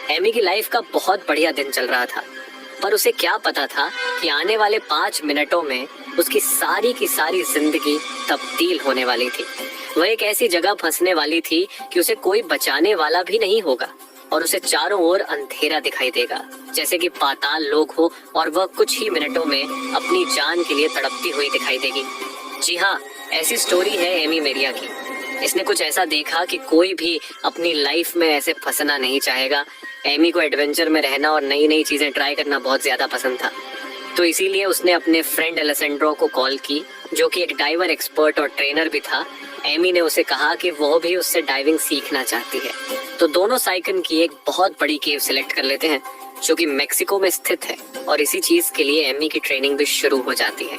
Amy की life का बहुत बढ़िया दिन चल रहा था, पर उसे क्या पता था कि आने वाले 5 मिनटों में उसकी सारी की सारी जिंदगी तब्दील होने वाली थी। वह एक ऐसी जगह फंसने वाली थी कि उसे कोई बचाने वाला भी नहीं होगा और उसे चारों ओर अंधेरा दिखाई देगा, जैसे कि पाताल लोक हो, और वह कुछ ही मिनटों में अपनी जान के लिए तड़पती हुई दिखाई देगी। जी हाँ, ऐसी स्टोरी है एमी मेरिया की। इसने कुछ ऐसा देखा कि कोई भी अपनी लाइफ में ऐसे फंसना नहीं चाहेगा। एमी को एडवेंचर में रहना और नई नई चीजें ट्राई करना बहुत ज्यादा पसंद था, तो इसीलिए उसने अपने फ्रेंड एलेसेंड्रो को कॉल की, जो कि एक डाइवर एक्सपर्ट और ट्रेनर भी था। एमी ने उसे कहा कि वो भी उससे डाइविंग सीखना चाहती है। तो दोनों साइकिन की एक बहुत बड़ी केव सिलेक्ट कर लेते हैं, जो कि मेक्सिको में स्थित है, और इसी चीज के लिए एमी की ट्रेनिंग भी शुरू हो जाती है।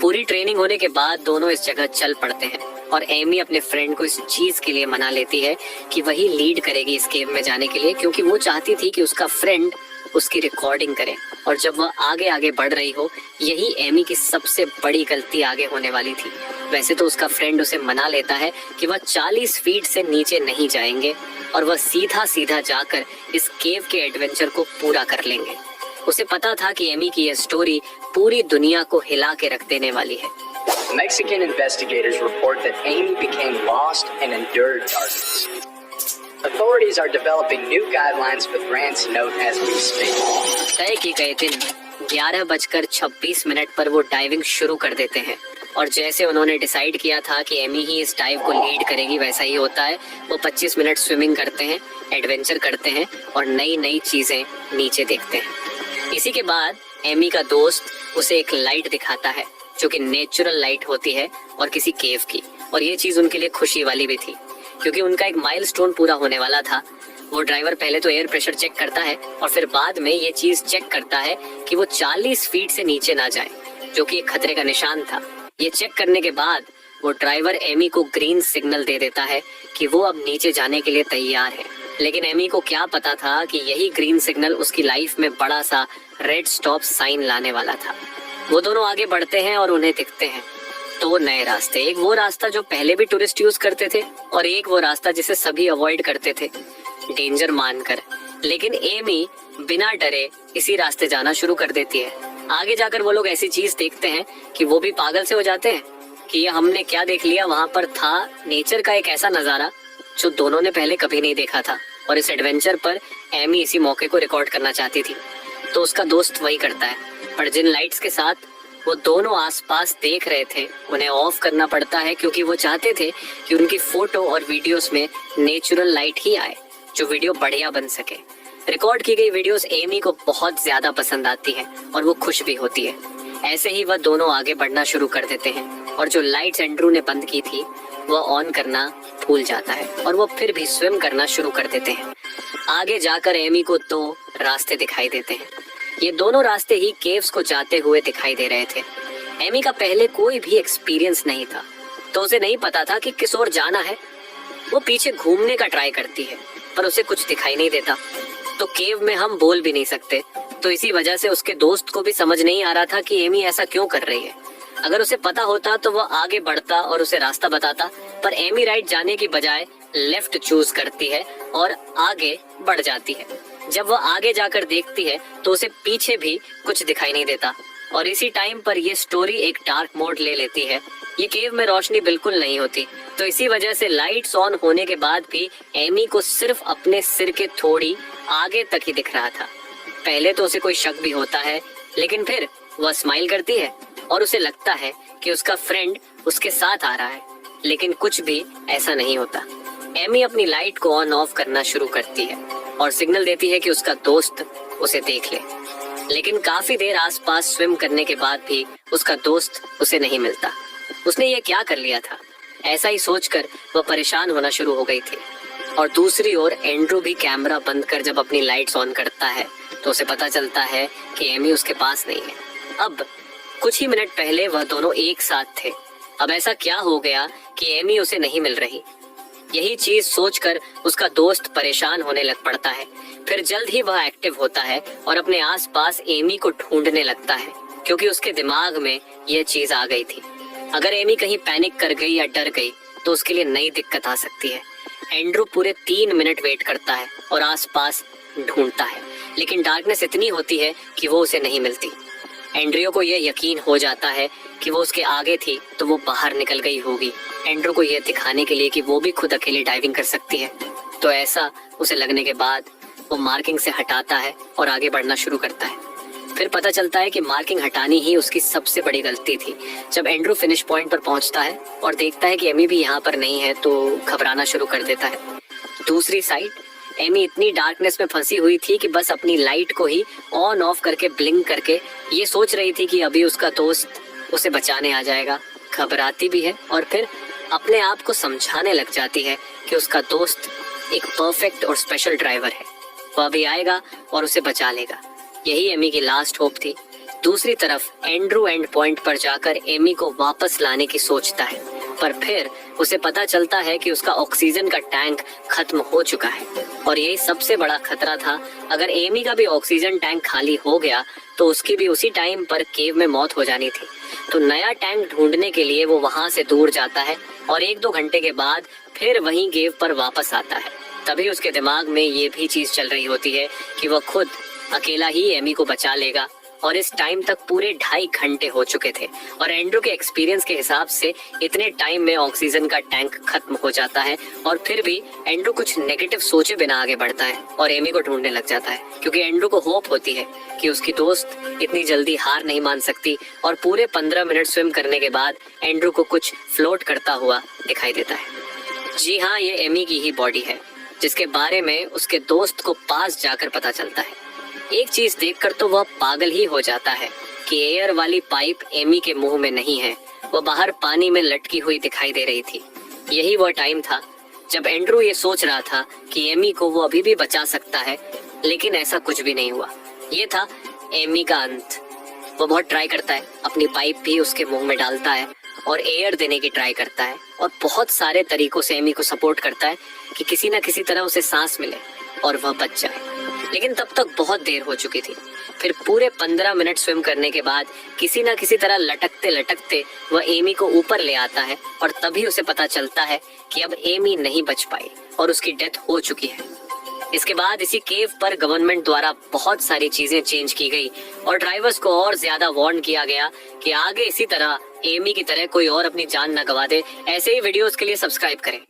पूरी ट्रेनिंग होने के बाद दोनों इस जगह चल पड़ते हैं और एमी अपने फ्रेंड को इस चीज के लिए मना लेती है कि वही लीड करेगी इस केव में जाने के लिए, क्योंकि वो चाहती थी कि उसका फ्रेंड उसकी रिकॉर्डिंग करे। और जब वह आगे आगे बढ़ रही हो, यही एमी की सबसे बड़ी गलती आगे होने वाली थी। वैसे तो उसका फ्रेंड उसे मना लेता है कि वह 40 फीट से नीचे नहीं जाएंगे और वह सीधा सीधा जाकर इस केव के एडवेंचर को पूरा कर लेंगे। उसे पता था कि एमी की यह स्टोरी पूरी दुनिया को हिला के रख देने वाली है। Mexican investigators report that Amy became lost and endured darkness. Authorities are developing new guidelines with Rance Note as we speak. तय की गए दिन 11:26 पर वो डाइविंग शुरू कर देते हैं, और जैसे उन्होंने डिसाइड किया था कि एमी ही इस डाइव को लीड करेगी, वैसा ही होता है। वो 25 मिनट स्विमिंग करते हैं, एडवेंचर करते हैं और नई नई चीजें नीचे देखते हैं। इसी के बाद एमी का दोस्त उसे एक लाइट दिखाता है, जो कि नेचुरल लाइट होती है और किसी केव की, और ये चीज उनके लिए खुशी वाली भी थी, क्योंकि उनका एक माइलस्टोन पूरा होने वाला था। वो ड्राइवर पहले तो एयर प्रेशर चेक करता है और फिर बाद में ये चीज चेक करता है कि वो 40 फीट से नीचे ना जाए, जो कि एक खतरे का निशान था। ये चेक करने के बाद वो ड्राइवर एमी को ग्रीन सिग्नल दे देता है कि वो अब नीचे जाने के लिए तैयार है। लेकिन एमी को क्या पता था कि यही ग्रीन सिग्नल उसकी लाइफ में बड़ा सा रेड स्टॉप साइन लाने वाला था। वो दोनों आगे बढ़ते हैं और उन्हें दिखते हैं 2 नए रास्ते। एक वो रास्ता जो पहले भी टूरिस्ट यूज करते थे, और एक वो रास्ता जिसे सभी अवॉइड करते थे डेंजर मानकर। लेकिन एमी बिना डरे इसी रास्ते जाना शुरू कर देती है। आगे जाकर वो लोग ऐसी चीज देखते हैं कि वो भी पागल से हो जाते हैं कि ये हमने क्या देख लिया। वहां पर था नेचर का एक ऐसा नजारा जो दोनों ने पहले कभी नहीं देखा था, और इस एडवेंचर पर एमी इसी मौके को रिकॉर्ड करना चाहती थी। तो उसका दोस्त वही करता है, पर जिन लाइट्स के साथ वो दोनों आसपास देख रहे थे उन्हें ऑफ करना पड़ता है, क्योंकि वो चाहते थे कि उनकी फोटो और वीडियोस में नेचुरल लाइट ही आए, जो वीडियो बढ़िया बन सके। रिकॉर्ड की गई वीडियोस एमी को बहुत ज्यादा पसंद आती है और वो खुश भी होती है। ऐसे ही वह दोनों आगे बढ़ना शुरू कर देते हैं, और जो लाइट्स एंड्रू ने बंद की थी वह ऑन करना भूल जाता है, और वो फिर भी स्विम करना शुरू कर देते हैं। आगे जाकर एमी को 2 रास्ते दिखाई देते हैं। ये दोनों रास्ते ही केव्स को जाते हुए दिखाई दे रहे थे। एमी का पहले कोई भी एक्सपीरियंस नहीं था, तो उसे नहीं पता था कि किस ओर जाना है। वो पीछे घूमने का ट्राई करती है, पर उसे कुछ दिखाई नहीं देता। तो केव में हम बोल भी नहीं सकते, तो इसी वजह से उसके दोस्त को भी समझ नहीं आ रहा था कि एमी ऐसा क्यों कर रही है। अगर उसे पता होता तो वह आगे बढ़ता और उसे रास्ता बताता, पर एमी राइट जाने की बजाय लेफ्ट चूज करती है और आगे बढ़ जाती है। जब वह आगे जाकर देखती है तो उसे पीछे भी कुछ दिखाई नहीं देता, और इसी टाइम पर यह स्टोरी एक डार्क मोड ले लेती है। ये केव में रोशनी बिल्कुल नहीं होती, तो इसी वजह से लाइट्स ऑन होने के बाद भी एमी को सिर्फ अपने सिर के थोड़ी आगे तक ही दिख रहा था। पहले तो उसे कोई शक भी होता है, लेकिन फिर वह स्माइल करती है और उसे लगता है कि उसका फ्रेंड उसके साथ आ रहा है, लेकिन कुछ भी ऐसा नहीं होता। एमी अपनी लाइट को ऑन ऑफ करना शुरू करती है और सिग्नल देती है कि उसका दोस्त उसे देख ले। लेकिन काफी देर आसपास स्विम करने के बाद भी उसका दोस्त उसे नहीं मिलता। उसने ये क्या कर लिया था, ऐसा ही सोचकर वह परेशान होना शुरू हो गई थी। और दूसरी ओर एंड्रू भी कैमरा बंद कर जब अपनी लाइट्स ऑन करता है तो उसे पता चलता है कि एमी उसके पास नहीं है। अब कुछ ही मिनट पहले वह दोनों एक साथ थे। अब ऐसा क्या हो गया कि एमी उसे नहीं मिल रही। यही चीज सोचकर उसका दोस्त परेशान होने लग पड़ता है। फिर जल्द ही वह एक्टिव होता है और अपने आसपास एमी को ढूंढने लगता है, क्योंकि उसके दिमाग में यह चीज आ गई थी। अगर एमी कहीं पैनिक कर गई या डर गई तो उसके लिए नई दिक्कत आ सकती है। एंड्रू पूरे 3 मिनट वेट करता है और आसपास ढूंढता है, लेकिन डार्कनेस इतनी होती है कि वो उसे नहीं मिलती। एंड्रियो को यह यकीन हो जाता है कि वो उसके आगे थी तो वो बाहर निकल गई होगी, एंड्रू को यह दिखाने के लिए कि वो भी खुद अकेले डाइविंग कर सकती है। तो ऐसा उसे लगने के बाद वो मार्किंग से हटाता है और आगे बढ़ना शुरू करता है। फिर पता चलता है कि मार्किंग हटानी ही उसकी सबसे बड़ी गलती थी। जब एंड्रू फिनिश पॉइंट पर पहुंचता है और देखता है कि एमी भी यहाँ पर नहीं है तो घबराना शुरू कर देता है। दूसरी साइड एमी इतनी डार्कनेस में फंसी हुई थी कि बस अपनी लाइट को ही ऑन ऑफ करके ब्लिंक करके ये सोच रही थी कि अभी उसका दोस्त उसे बचाने आ जाएगा। घबराती भी है और फिर अपने आप को समझाने लग जाती है कि उसका दोस्त एक परफेक्ट और स्पेशल ड्राइवर है, वह अभी आएगा और उसे बचा लेगा। यही एमी की लास्ट होप थी। दूसरी तरफ एंड्रू एंड पॉइंट पर जाकर एमी को वापस लाने की सोचता है, पर फिर उसे पता चलता है कि उसका ऑक्सीजन का टैंक खत्म हो चुका है और यही सबसे बड़ा खतरा था। अगर एमी का भी ऑक्सीजन टैंक खाली हो गया तो उसकी भी उसी टाइम पर केव में मौत हो जानी थी। तो नया टैंक ढूंढने के लिए वो वहां से दूर जाता है और 1-2 घंटे के बाद फिर वहीं केव पर वापस आता है। तभी उसके दिमाग में ये भी चीज चल रही होती है कि वह खुद अकेला ही एमी को बचा लेगा और इस टाइम तक पूरे 2.5 घंटे हो चुके थे और एंड्रू के एक्सपीरियंस के हिसाब से इतने टाइम में ऑक्सीजन का टैंक खत्म हो जाता है। और फिर भी एंड्रू कुछ नेगेटिव सोचे बिना आगे बढ़ता है और एमी को ढूंढने लग जाता है, क्योंकि एंड्रू को होप होती है कि उसकी दोस्त इतनी जल्दी हार नहीं मान सकती। और पूरे 15 मिनट स्विम करने के बाद एंड्रू को कुछ फ्लोट करता हुआ दिखाई देता है। जी हाँ, ये एमी की ही बॉडी है, जिसके बारे में उसके दोस्त को पास जाकर पता चलता है। एक चीज देखकर तो वह पागल ही हो जाता है कि एयर वाली पाइप एमी के मुंह में नहीं है, वह बाहर पानी में लटकी हुई दिखाई दे रही थी। यही वह टाइम था जब एंड्रू ये सोच रहा था कि एमी को वो अभी भी बचा सकता है, लेकिन ऐसा कुछ भी नहीं हुआ। ये था एमी का अंत। वो बहुत ट्राई करता है, अपनी पाइप भी उसके मुंह में डालता है और एयर देने की ट्राई करता है और बहुत सारे तरीकों से एमी को सपोर्ट करता है कि किसी ना किसी तरह उसे सांस मिले और वह बच जाए। लेकिन तब तक बहुत देर हो चुकी थी। फिर पूरे 15 मिनट स्विम करने के बाद किसी ना किसी तरह लटकते लटकते वह एमी को ऊपर ले आता है और तभी उसे पता चलता है कि अब एमी नहीं बच पाई और उसकी डेथ हो चुकी है। इसके बाद इसी केव पर गवर्नमेंट द्वारा बहुत सारी चीजें चेंज की गई और ड्राइवर्स को और ज्यादा वार्न किया गया कि आगे इसी तरह एमी की तरह कोई और अपनी जान न गवा दे। ऐसे ही वीडियोस के लिए सब्सक्राइब करें।